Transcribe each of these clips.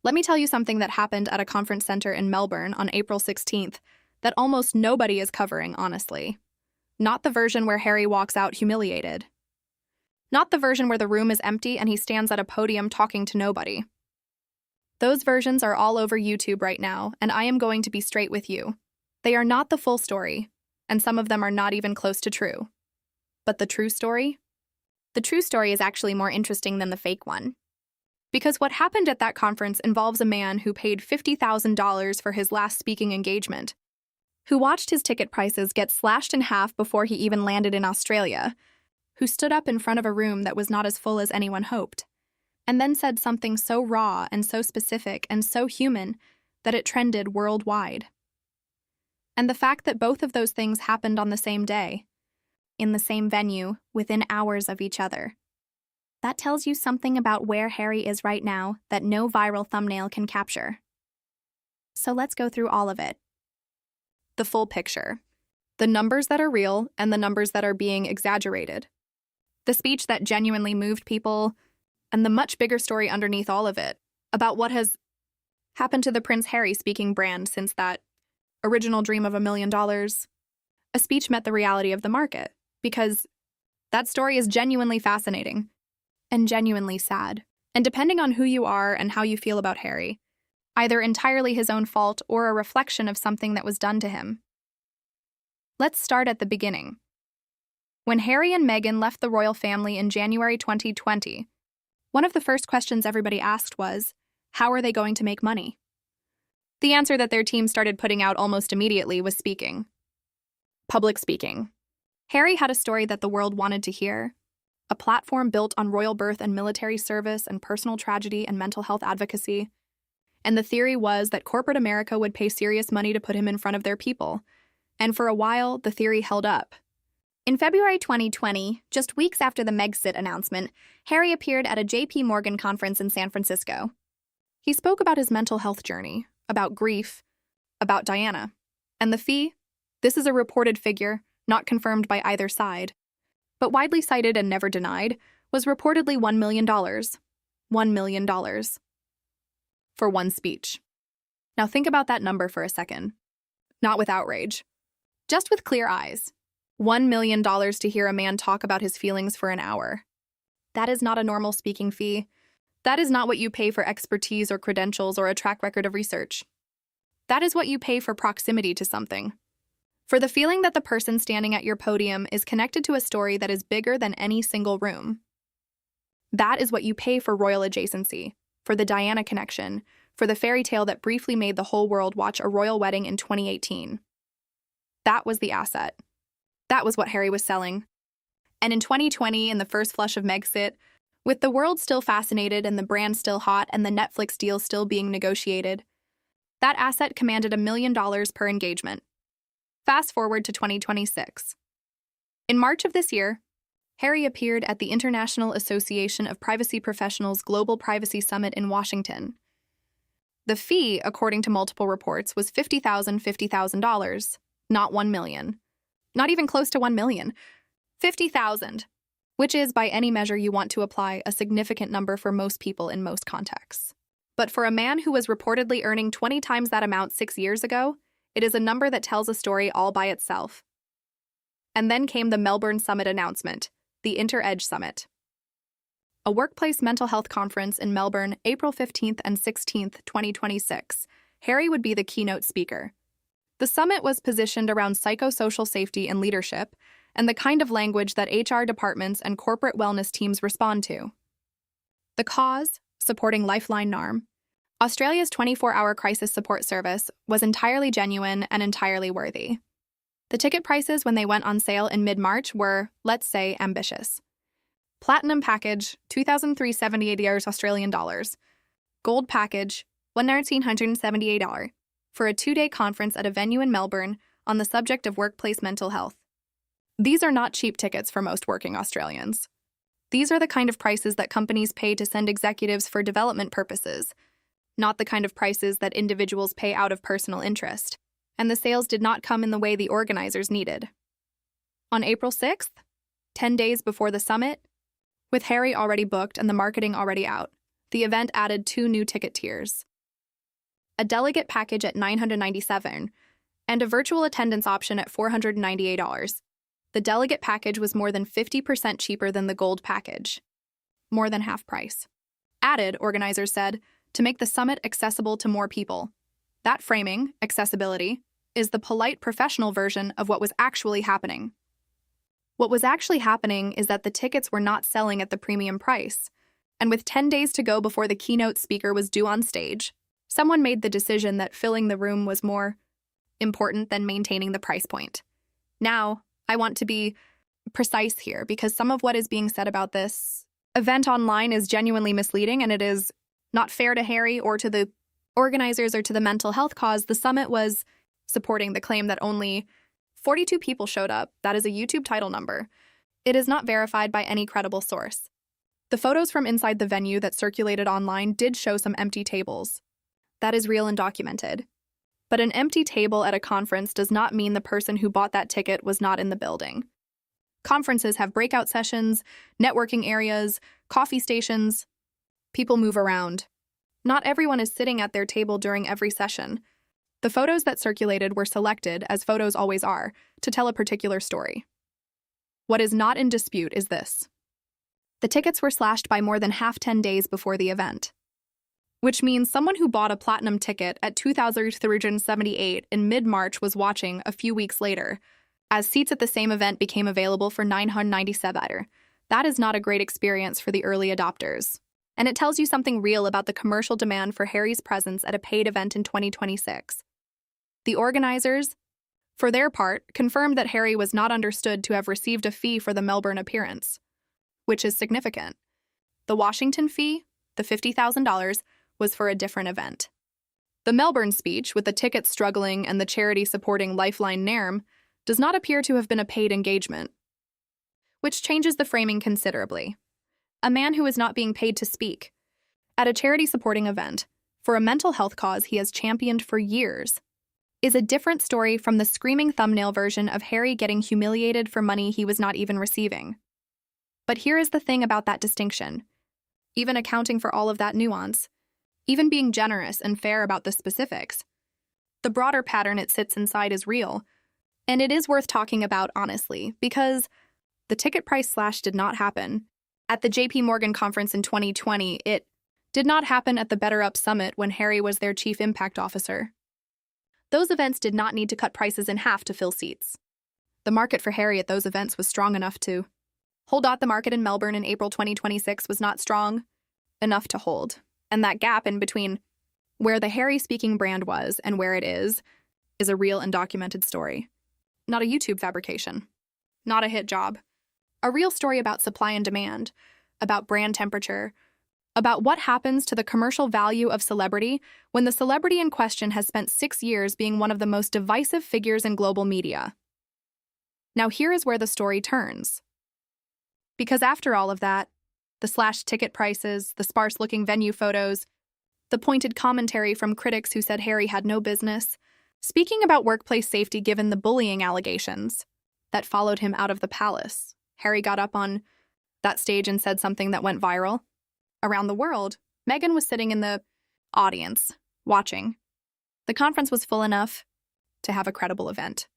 Let me tell you something that happened at a conference center in Melbourne on April 16th that almost nobody is covering, honestly. Not the version where Harry walks out humiliated. Not the version where the room is empty and he stands at a podium talking to nobody. Those versions are all over YouTube right now, and I am going to be straight with you. They are not the full story, and some of them are not even close to true. But the true story? The true story is actually more interesting than the fake one. Because what happened at that conference involves a man who paid $50,000 for his last speaking engagement, who watched his ticket prices get slashed in half before he even landed in Australia, who stood up in front of a room that was not as full as anyone hoped, and then said something so raw and so specific and so human that it trended worldwide. And the fact that both of those things happened on the same day, in the same venue, within hours of each other. That tells you something about where Harry is right now that no viral thumbnail can capture. So let's go through all of it. The full picture. The numbers that are real and the numbers that are being exaggerated. The speech that genuinely moved people, and the much bigger story underneath all of it about what has happened to the Prince Harry speaking brand since that original dream of $1 million. A speech met the reality of the market, because that story is genuinely fascinating and genuinely sad. And depending on who you are and how you feel about Harry, either entirely his own fault or a reflection of something that was done to him. Let's start at the beginning. When Harry and Meghan left the royal family in January 2020, one of the first questions everybody asked was, how are they going to make money? The answer that their team started putting out almost immediately was speaking. Public speaking. Harry had a story that the world wanted to hear, a platform built on royal birth and military service and personal tragedy and mental health advocacy. And the theory was that corporate America would pay serious money to put him in front of their people. And for a while, the theory held up. In February 2020, just weeks after the Megxit announcement, Harry appeared at a JP Morgan conference in San Francisco. He spoke about his mental health journey, about grief, about Diana. And the fee? This is a reported figure, not confirmed by either side, but widely cited and never denied, was reportedly $1 million. $1 million. For one speech. Now think about that number for a second. Not with outrage. Just with clear eyes. $1 million to hear a man talk about his feelings for an hour. That is not a normal speaking fee. That is not what you pay for expertise or credentials or a track record of research. That is what you pay for proximity to something. For the feeling that the person standing at your podium is connected to a story that is bigger than any single room. That is what you pay for royal adjacency, for the Diana connection, for the fairy tale that briefly made the whole world watch a royal wedding in 2018. That was the asset. That was what Harry was selling. And in 2020, in the first flush of Megxit, with the world still fascinated and the brand still hot and the Netflix deal still being negotiated, that asset commanded $1 million per engagement. Fast forward to 2026. In March of this year, Harry appeared at the International Association of Privacy Professionals Global Privacy Summit in Washington. The fee, according to multiple reports, was $50,000, not $1 million. Not even close to $1 million. $50,000, which is, by any measure you want to apply, a significant number for most people in most contexts. But for a man who was reportedly earning 20 times that amount 6 years ago, it is a number that tells a story all by itself. And then came the Melbourne Summit announcement, the InterEdge Summit. A workplace mental health conference in Melbourne, April 15th and 16th, 2026. Harry would be the keynote speaker. The summit was positioned around psychosocial safety and leadership, and the kind of language that HR departments and corporate wellness teams respond to. The cause, supporting Lifeline NARM, Australia's 24-hour crisis support service, was entirely genuine and entirely worthy. The ticket prices when they went on sale in mid-March were, let's say, ambitious. Platinum package, $2,378 Australian dollars. Gold package, $1,978 for a 2-day conference at a venue in Melbourne on the subject of workplace mental health. These are not cheap tickets for most working Australians. These are the kind of prices that companies pay to send executives for development purposes, not the kind of prices that individuals pay out of personal interest. And the sales did not come in the way the organizers needed. On April 6th, 10 days before the summit, with Harry already booked and the marketing already out, the event added 2 new ticket tiers. a delegate package at $997, and a virtual attendance option at $498. The delegate package was more than 50% cheaper than the gold package. More than half price. Added, organizers said, to make the summit accessible to more people. That framing, accessibility, is the polite professional version of what was actually happening. What was actually happening is that the tickets were not selling at the premium price, and with 10 days to go before the keynote speaker was due on stage, someone made the decision that filling the room was more important than maintaining the price point. Now, I want to be precise here because some of what is being said about this event online is genuinely misleading, and it is not fair to Harry or to the organizers or to the mental health cause. The summit was supporting the claim that only 42 people showed up. That is a YouTube title number. It is not verified by any credible source. The photos from inside the venue that circulated online did show some empty tables. That is real and documented. But an empty table at a conference does not mean the person who bought that ticket was not in the building. Conferences have breakout sessions, networking areas, coffee stations. People move around. Not everyone is sitting at their table during every session. The photos that circulated were selected, as photos always are, to tell a particular story. What is not in dispute is this. The tickets were slashed by more than half 10 days before the event, which means someone who bought a platinum ticket at $2,378 in mid-March was watching a few weeks later, as seats at the same event became available for $997. That is not a great experience for the early adopters. And it tells you something real about the commercial demand for Harry's presence at a paid event in 2026. The organizers, for their part, confirmed that Harry was not understood to have received a fee for the Melbourne appearance, which is significant. The Washington fee, the $50,000, was for a different event. The Melbourne speech, with the tickets struggling and the charity supporting Lifeline NARM, does not appear to have been a paid engagement, which changes the framing considerably. A man who is not being paid to speak at a charity supporting event for a mental health cause he has championed for years is a different story from the screaming thumbnail version of Harry getting humiliated for money he was not even receiving. But here is the thing about that distinction. Even accounting for all of that nuance, even being generous and fair about the specifics, the broader pattern it sits inside is real, and it is worth talking about honestly, because the ticket price slash did not happen at the JP Morgan conference in 2020. It did not happen at the Better Up Summit when Harry was their chief impact officer. Those events did not need to cut prices in half to fill seats. The market for Harry at those events was strong enough to hold. The market in Melbourne in April 2026 was not strong enough to hold. And that gap in between where the Harry speaking brand was and where it is a real and documented story. Not a YouTube fabrication. Not a hit job. A real story about supply and demand, about brand temperature, about what happens to the commercial value of celebrity when the celebrity in question has spent 6 years being one of the most divisive figures in global media. Now here is where the story turns. Because after all of that, the slashed ticket prices, the sparse-looking venue photos, the pointed commentary from critics who said Harry had no business speaking about workplace safety given the bullying allegations that followed him out of the palace, Harry got up on that stage and said something that went viral. Around the world, Meghan was sitting in the audience, watching. The conference was full enough to have a credible event.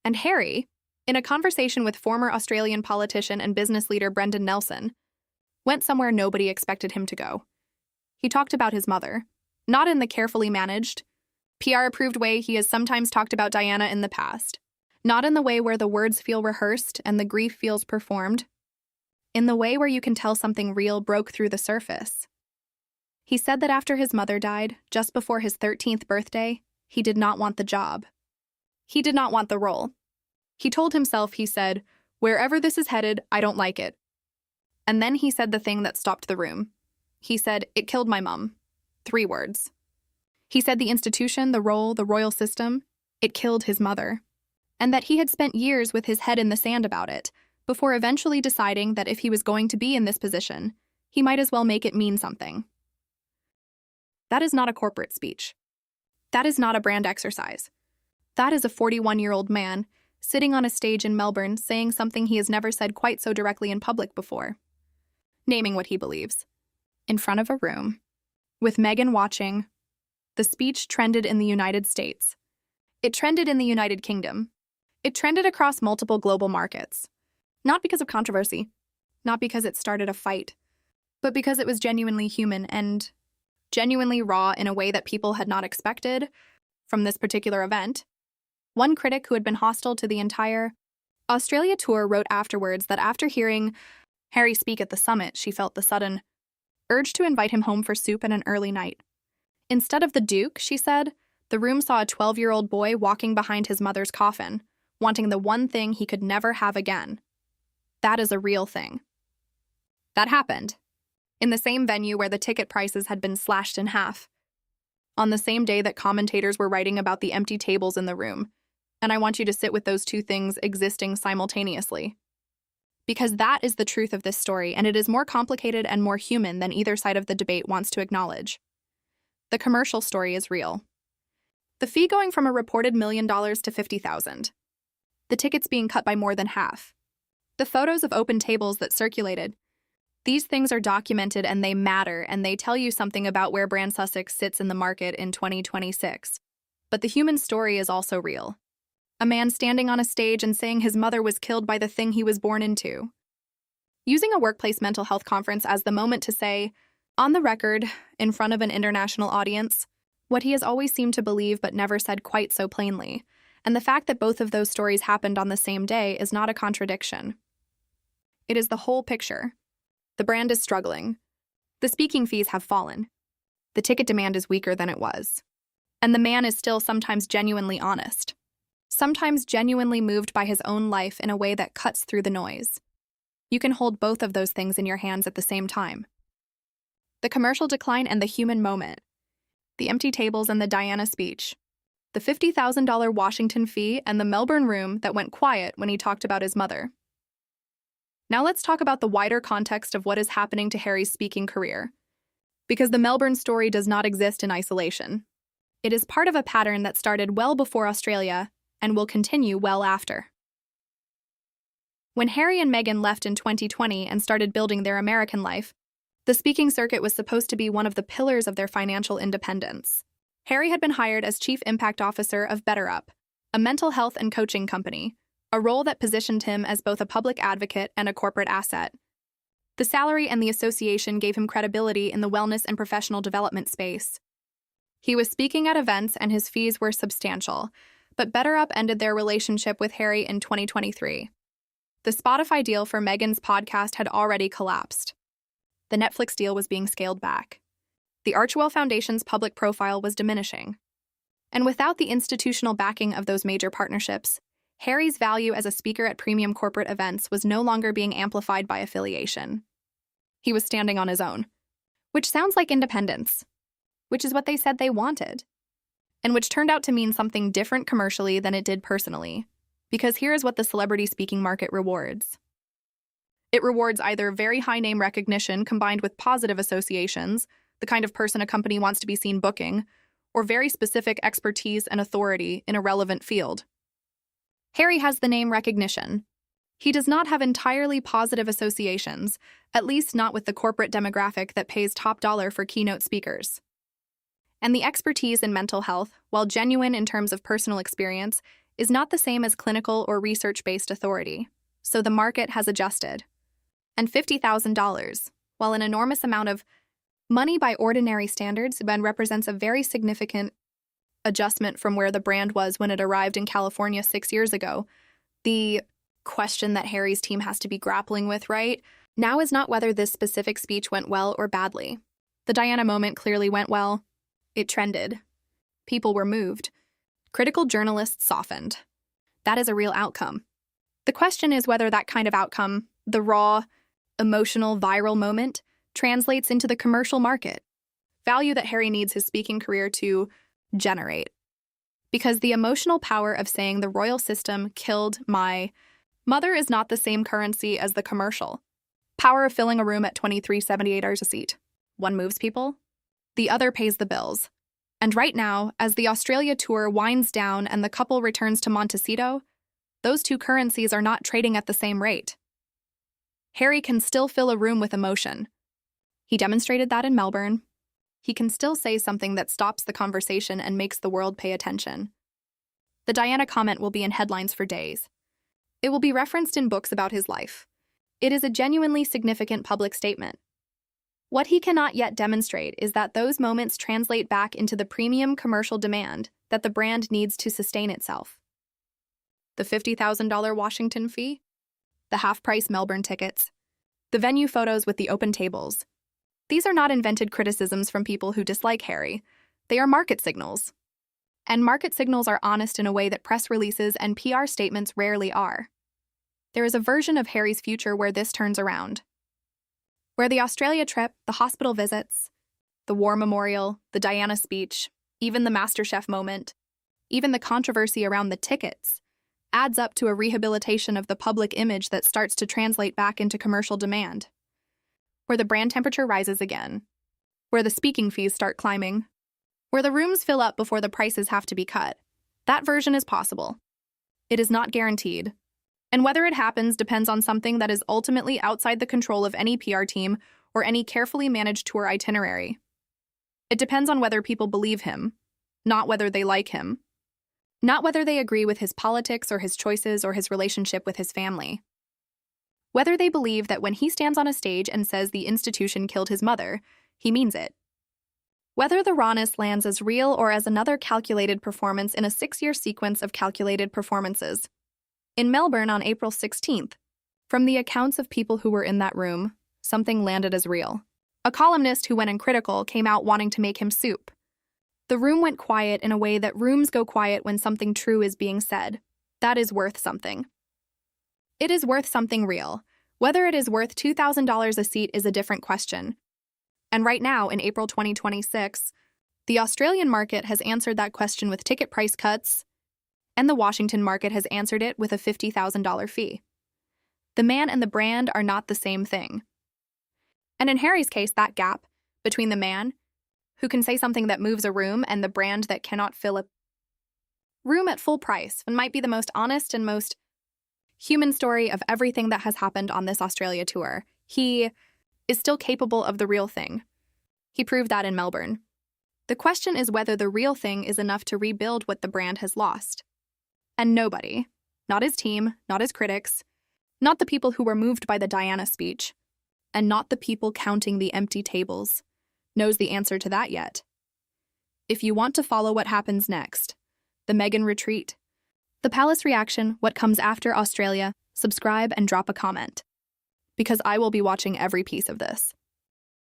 And Harry, in a conversation with former Australian politician and business leader Brendan Nelson, went somewhere nobody expected him to go. He talked about his mother, not in the carefully managed, PR-approved way he has sometimes talked about Diana in the past, not in the way where the words feel rehearsed and the grief feels performed, in the way where you can tell something real broke through the surface. He said that after his mother died, just before his 13th birthday, he did not want the job. He did not want the role. He told himself, he said, "Wherever this is headed, I don't like it." And then he said the thing that stopped the room. He said, "It killed my mom." 3 words. He said the institution, the role, the royal system, it killed his mother. And that he had spent years with his head in the sand about it, before eventually deciding that if he was going to be in this position, he might as well make it mean something. That is not a corporate speech. That is not a brand exercise. That is a 41-year-old man sitting on a stage in Melbourne saying something he has never said quite so directly in public before. Naming what he believes. In front of a room. With Meghan watching. The speech trended in the United States. It trended in the United Kingdom. It trended across multiple global markets. Not because of controversy, not because it started a fight, but because it was genuinely human and genuinely raw in a way that people had not expected from this particular event. One critic who had been hostile to the entire Australia tour wrote afterwards that after hearing Harry speak at the summit, she felt the sudden urge to invite him home for soup at an early night. Instead of the Duke, she said, the room saw a 12-year-old boy walking behind his mother's coffin, wanting the one thing he could never have again. That is a real thing. That happened. In the same venue where the ticket prices had been slashed in half. On the same day that commentators were writing about the empty tables in the room. And I want you to sit with those two things existing simultaneously. Because that is the truth of this story, and it is more complicated and more human than either side of the debate wants to acknowledge. The commercial story is real. The fee going from a reported $1 million to $50,000. The tickets being cut by more than half. The photos of open tables that circulated. These things are documented and they matter, and they tell you something about where brand Sussex sits in the market in 2026. But the human story is also real. A man standing on a stage and saying his mother was killed by the thing he was born into. Using a workplace mental health conference as the moment to say, on the record, in front of an international audience, what he has always seemed to believe but never said quite so plainly. And the fact that both of those stories happened on the same day is not a contradiction. It is the whole picture. The brand is struggling. The speaking fees have fallen. The ticket demand is weaker than it was. And the man is still sometimes genuinely honest. Sometimes genuinely moved by his own life in a way that cuts through the noise. You can hold both of those things in your hands at the same time. The commercial decline and the human moment. The empty tables and the Diana speech. The $50,000 Washington fee and the Melbourne room that went quiet when he talked about his mother. Now let's talk about the wider context of what is happening to Harry's speaking career. Because the Melbourne story does not exist in isolation. It is part of a pattern that started well before Australia and will continue well after. When Harry and Meghan left in 2020 and started building their American life, the speaking circuit was supposed to be one of the pillars of their financial independence. Harry had been hired as Chief Impact Officer of BetterUp, a mental health and coaching company, a role that positioned him as both a public advocate and a corporate asset. The salary and the association gave him credibility in the wellness and professional development space. He was speaking at events and his fees were substantial, but BetterUp ended their relationship with Harry in 2023. The Spotify deal for Meghan's podcast had already collapsed. The Netflix deal was being scaled back. The Archewell Foundation's public profile was diminishing. And without the institutional backing of those major partnerships, Harry's value as a speaker at premium corporate events was no longer being amplified by affiliation. He was standing on his own, which sounds like independence, which is what they said they wanted, and which turned out to mean something different commercially than it did personally, because here is what the celebrity speaking market rewards. It rewards either very high name recognition combined with positive associations, the kind of person a company wants to be seen booking, or very specific expertise and authority in a relevant field. Harry has the name recognition. He does not have entirely positive associations, at least not with the corporate demographic that pays top dollar for keynote speakers. And the expertise in mental health, while genuine in terms of personal experience, is not the same as clinical or research-based authority, so the market has adjusted. And $50,000, while an enormous amount of money by ordinary standards, represents a very significant adjustment from where the brand was when it arrived in California 6 years ago. The question that Harry's team has to be grappling with right now is not whether this specific speech went well or badly. The Diana moment clearly went well. It trended. People were moved. Critical journalists softened. That is a real outcome. The question is whether that kind of outcome, the raw, emotional, viral moment, translates into the commercial market, value that Harry needs his speaking career to generate. Because the emotional power of saying the royal system killed my mother is not the same currency as the commercial power of filling a room at $23.78 a seat. One moves people, the other pays the bills. And right now, as the Australia tour winds down and the couple returns to Montecito, those two currencies are not trading at the same rate. Harry can still fill a room with emotion. He demonstrated that in Melbourne. he can still say something that stops the conversation and makes the world pay attention. The Diana comment will be in headlines for days. It will be referenced in books about his life. It is a genuinely significant public statement. What he cannot yet demonstrate is that those moments translate back into the premium commercial demand that the brand needs to sustain itself. The $50,000 Washington fee, the half-price Melbourne tickets, the venue photos with the open tables. These are not invented criticisms from people who dislike Harry. They are market signals. And market signals are honest in a way that press releases and PR statements rarely are. There is a version of Harry's future where this turns around. Where the Australia trip, the hospital visits, the war memorial, the Diana speech, even the MasterChef moment, even the controversy around the tickets, adds up to a rehabilitation of the public image that starts to translate back into commercial demand. Where the brand temperature rises again. Where the speaking fees start climbing. Where the rooms fill up before the prices have to be cut. That version is possible. It is not guaranteed. And whether it happens depends on something that is ultimately outside the control of any PR team or any carefully managed tour itinerary. It depends on whether people believe him, not whether they like him, not whether they agree with his politics or his choices or his relationship with his family. Whether they believe that when he stands on a stage and says the institution killed his mother, he means it. Whether the rawness lands as real or as another calculated performance in a 6-year sequence of calculated performances. In Melbourne on April 16th, from the accounts of people who were in that room, something landed as real. A columnist who went uncritical came out wanting to make him soup. The room went quiet in a way that rooms go quiet when something true is being said. That is worth something. It is worth something real. Whether it is worth $2,000 a seat is a different question. And right now, in April 2026, the Australian market has answered that question with ticket price cuts, and the Washington market has answered it with a $50,000 fee. The man and the brand are not the same thing. And in Harry's case, that gap between the man who can say something that moves a room and the brand that cannot fill a room at full price might be the most honest and most human story of everything that has happened on this Australia tour. He is still capable of the real thing. He proved that in Melbourne. The question is whether the real thing is enough to rebuild what the brand has lost. And nobody, not his team, not his critics, not the people who were moved by the Diana speech, and not the people counting the empty tables, knows the answer to that yet. If you want to follow what happens next, the Meghan retreat, the palace reaction, what comes after Australia, subscribe and drop a comment. Because I will be watching every piece of this.